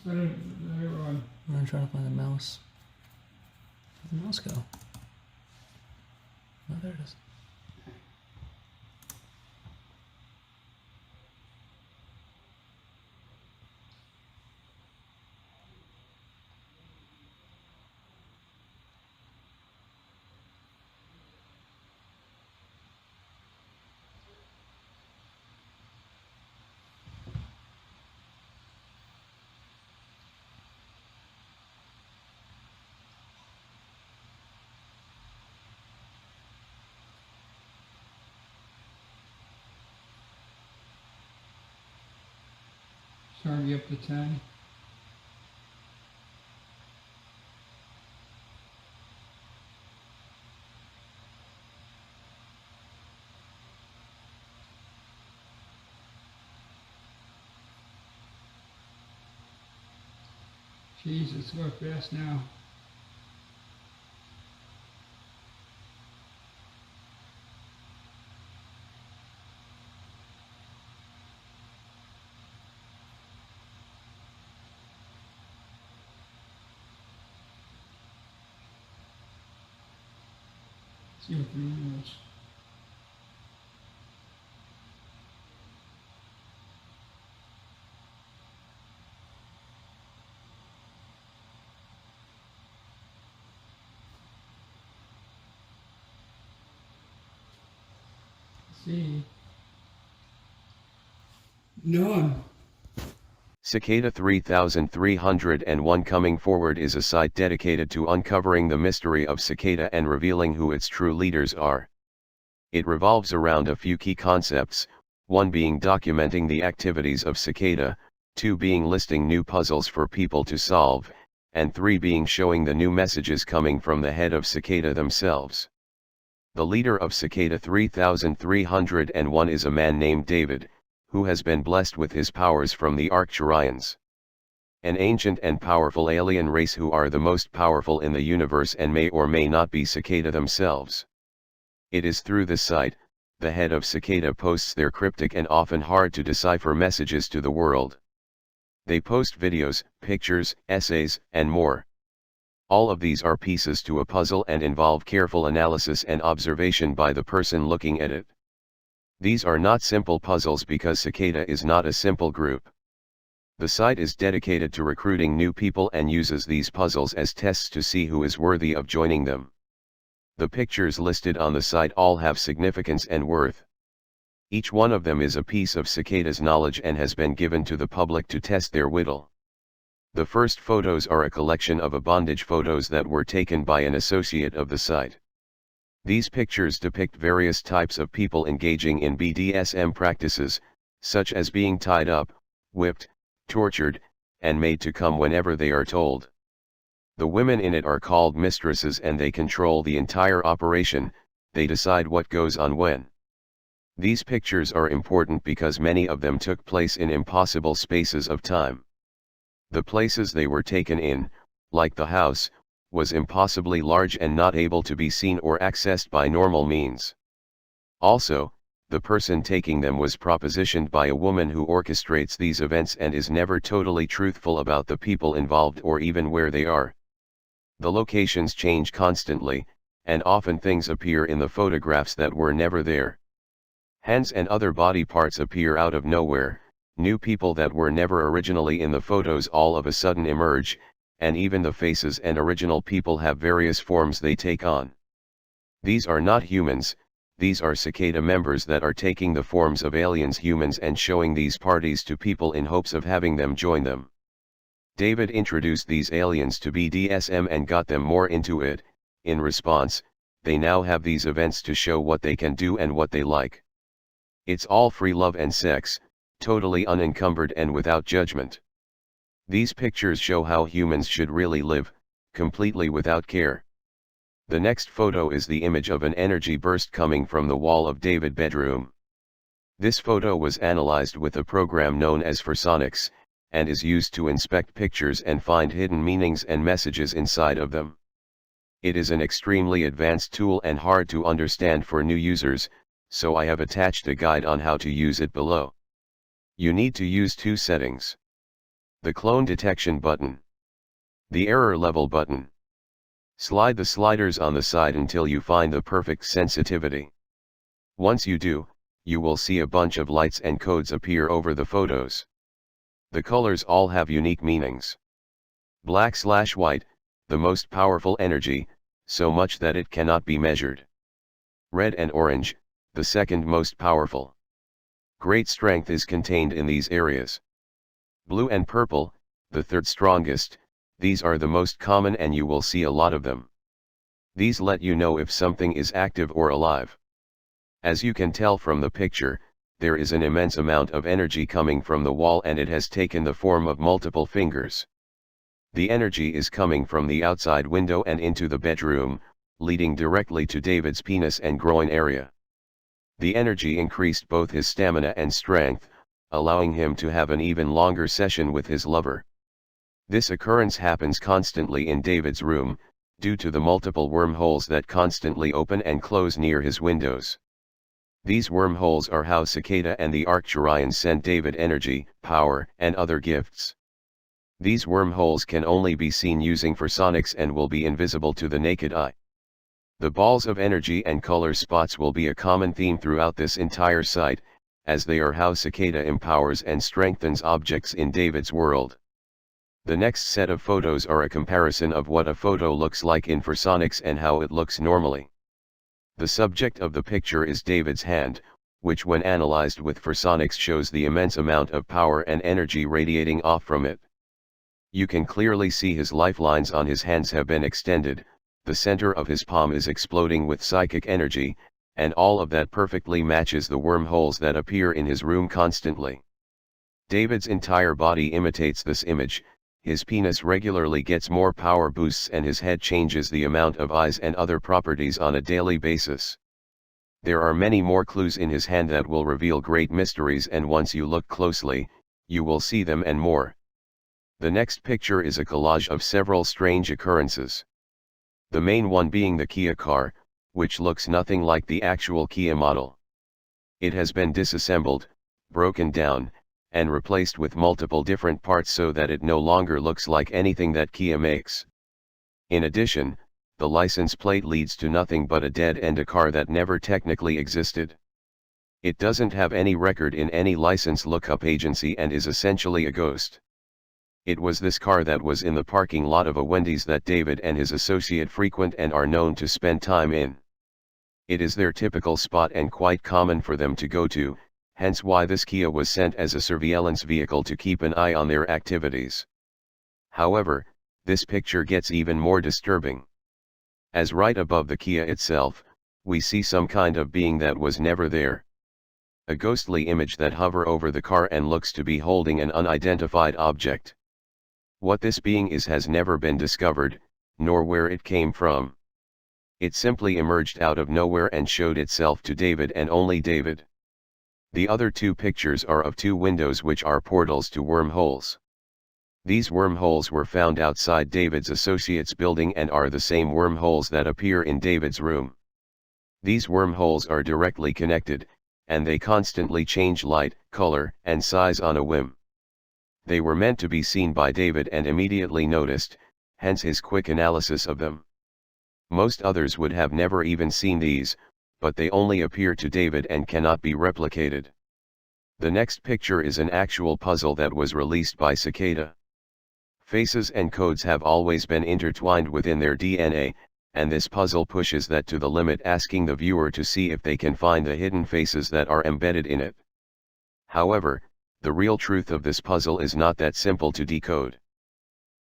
So everyone. I'm trying to find the mouse. Where'd the mouse go? Oh, there it is. Starting to get up to 10. Jeez, it's going fast now. See what the room is. See. None. Cicada 3301 Coming Forward is a site dedicated to uncovering the mystery of Cicada and revealing who its true leaders are. It revolves around a few key concepts, one being documenting the activities of Cicada, two being listing new puzzles for people to solve, and three being showing the new messages coming from the head of Cicada themselves. The leader of Cicada 3301 is a man named David, who has been blessed with his powers from the Arcturians, an ancient and powerful alien race who are the most powerful in the universe and may or may not be Cicada themselves. It is through this site, the head of Cicada posts their cryptic and often hard to decipher messages to the world. They post videos, pictures, essays, and more. All of these are pieces to a puzzle and involve careful analysis and observation by the person looking at it. These are not simple puzzles because Cicada is not a simple group. The site is dedicated to recruiting new people and uses these puzzles as tests to see who is worthy of joining them. The pictures listed on the site all have significance and worth. Each one of them is a piece of Cicada's knowledge and has been given to the public to test their wittle. The first photos are a collection of bondage photos that were taken by an associate of the site. These pictures depict various types of people engaging in BDSM practices, such as being tied up, whipped, tortured, and made to come whenever they are told. The women in it are called mistresses and they control the entire operation, they decide what goes on when. These pictures are important because many of them took place in impossible spaces of time. The places they were taken in, like the house, was impossibly large and not able to be seen or accessed by normal means. Also, the person taking them was propositioned by a woman who orchestrates these events and is never totally truthful about the people involved or even where they are. The locations change constantly, and often things appear in the photographs that were never there. Hands and other body parts appear out of nowhere, new people that were never originally in the photos all of a sudden emerge, and even the faces and original people have various forms they take on. These are not humans, these are Cicada members that are taking the forms of aliens humans and showing these parties to people in hopes of having them join them. David introduced these aliens to BDSM and got them more into it. In response, they now have these events to show what they can do and what they like. It's all free love and sex, totally unencumbered and without judgment. These pictures show how humans should really live, completely without care. The next photo is the image of an energy burst coming from the wall of David's bedroom. This photo was analyzed with a program known as Forsonics, and is used to inspect pictures and find hidden meanings and messages inside of them. It is an extremely advanced tool and hard to understand for new users, so I have attached a guide on how to use it below. You need to use two settings. The clone detection button. The error level button. Slide the sliders on the side until you find the perfect sensitivity. Once you do, you will see a bunch of lights and codes appear over the photos. The colors all have unique meanings. Black/white, the most powerful energy, so much that it cannot be measured. Red and orange, the second most powerful. Great strength is contained in these areas. Blue and purple, the third strongest, these are the most common and you will see a lot of them. These let you know if something is active or alive. As you can tell from the picture, there is an immense amount of energy coming from the wall and it has taken the form of multiple fingers. The energy is coming from the outside window and into the bedroom, leading directly to David's penis and groin area. The energy increased both his stamina and strength, allowing him to have an even longer session with his lover. This occurrence happens constantly in David's room, due to the multiple wormholes that constantly open and close near his windows. These wormholes are how Cicada and the Arcturians send David energy, power, and other gifts. These wormholes can only be seen using photonics and will be invisible to the naked eye. The balls of energy and color spots will be a common theme throughout this entire site, as they are how Cicada empowers and strengthens objects in David's world. The next set of photos are a comparison of what a photo looks like in photonics and how it looks normally. The subject of the picture is David's hand, which when analyzed with photonics shows the immense amount of power and energy radiating off from it. You can clearly see his lifelines on his hands have been extended, the center of his palm is exploding with psychic energy, and all of that perfectly matches the wormholes that appear in his room constantly. David's entire body imitates this image, his penis regularly gets more power boosts and his head changes the amount of eyes and other properties on a daily basis. There are many more clues in his hand that will reveal great mysteries and once you look closely, you will see them and more. The next picture is a collage of several strange occurrences. The main one being the Kia car, which looks nothing like the actual Kia model. It has been disassembled, broken down, and replaced with multiple different parts so that it no longer looks like anything that Kia makes. In addition, the license plate leads to nothing but a dead end, a car that never technically existed. It doesn't have any record in any license lookup agency and is essentially a ghost. It was this car that was in the parking lot of a Wendy's that David and his associate frequent and are known to spend time in. It is their typical spot and quite common for them to go to, hence why this Kia was sent as a surveillance vehicle to keep an eye on their activities. However, this picture gets even more disturbing. As right above the Kia itself, we see some kind of being that was never there. A ghostly image that hover over the car and looks to be holding an unidentified object. What this being is has never been discovered, nor where it came from. It simply emerged out of nowhere and showed itself to David and only David. The other two pictures are of two windows which are portals to wormholes. These wormholes were found outside David's associate's building and are the same wormholes that appear in David's room. These wormholes are directly connected, and they constantly change light, color, and size on a whim. They were meant to be seen by David and immediately noticed, hence his quick analysis of them. Most others would have never even seen these, but they only appear to David and cannot be replicated. The next picture is an actual puzzle that was released by Cicada. Faces and codes have always been intertwined within their DNA, and this puzzle pushes that to the limit, asking the viewer to see if they can find the hidden faces that are embedded in it. However, the real truth of this puzzle is not that simple to decode.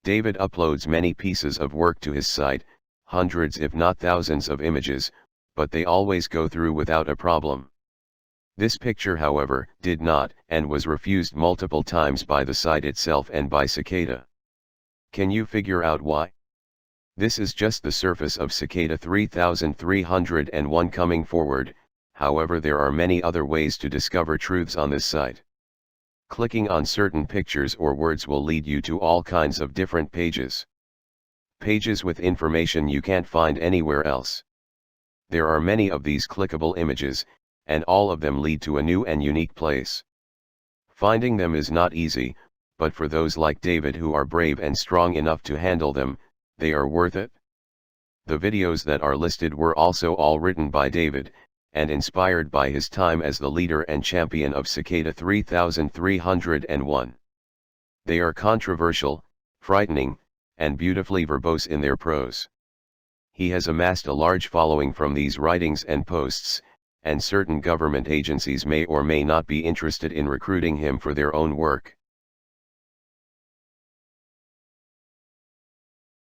David uploads many pieces of work to his site, hundreds if not thousands of images, but they always go through without a problem. This picture, however, did not, and was refused multiple times by the site itself and by Cicada. Can you figure out why? This is just the surface of Cicada 3301 coming forward, however there are many other ways to discover truths on this site. Clicking on certain pictures or words will lead you to all kinds of different pages. Pages with information you can't find anywhere else. There are many of these clickable images, and all of them lead to a new and unique place. Finding them is not easy, but for those like David who are brave and strong enough to handle them, they are worth it. The videos that are listed were also all written by David, and inspired by his time as the leader and champion of Cicada 3301. They are controversial, frightening, and beautifully verbose in their prose. He has amassed a large following from these writings and posts, and certain government agencies may or may not be interested in recruiting him for their own work.